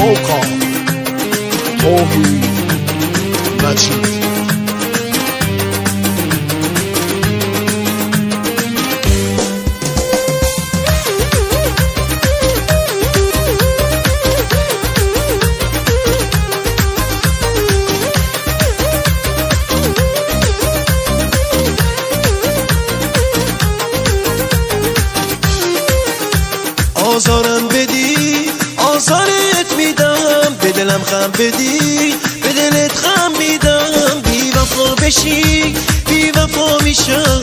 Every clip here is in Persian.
Toka توحید مجید آزارم بدی آزارت میدم، به دلم خم بدی به دلت خم میدم. بی وفا بشی بی وفا میشم،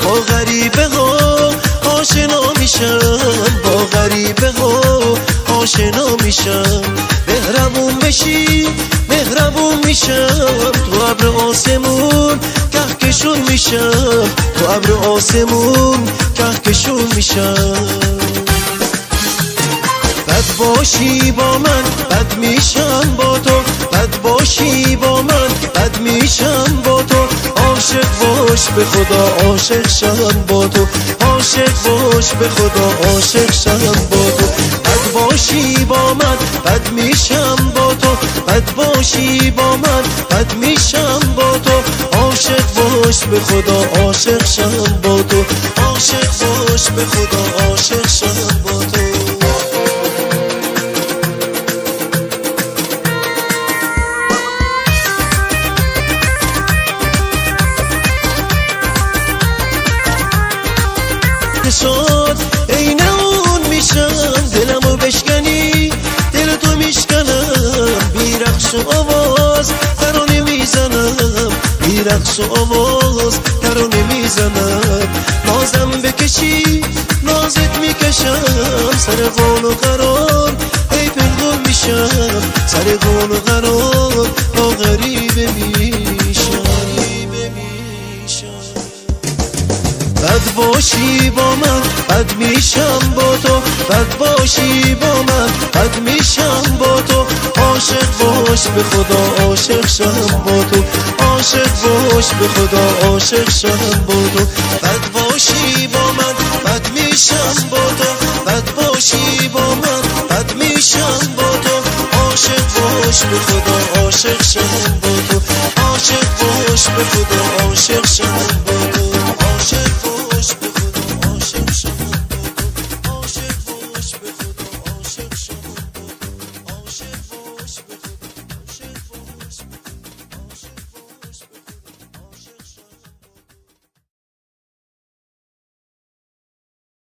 با غریبه ها آشنا میشم، با غریبه ها آشنا میشم. مهربون بشی مهربون میشم، تو ابر آسمون کهکشون میشم، تو ابر آسمون کهکشون میشم. بد باشی با من بد میشم با تو، بد باشی با من بد میشم با تو. عاشق باش به خدا عاشق شم با تو، عاشق باش به خدا عاشق شم با تو. بد باشی با من بد میشم با تو، بد باشی با من بد میشم با تو. عاشق باش به خدا عاشق شم با تو، عاشق باش به خدا عاشق شم با تو. شد عین اون میشم، دلمو بشکنی دل تو میشکنم. بی رقص و آواز ترانه میزنم، بی رقص و آواز ترانه میزنم. نازم بکشی نازت میکشم، سر قول و قرار ای پنهان میشم، سر قول و قرار با غریبه میشم. بد باشی با من بد میشم با تو، بد باشی با من بد میشم با تو. عاشق باش به خدا عاشق شم با تو، عاشق باش به خدا عاشق شم با تو. بد باشی با من بد میشم با تو، بد باشی با من بد میشم با تو. عاشق باش به خدا عاشق شم با تو، عاشق باش به خدا عاشق شم با تو. عاشق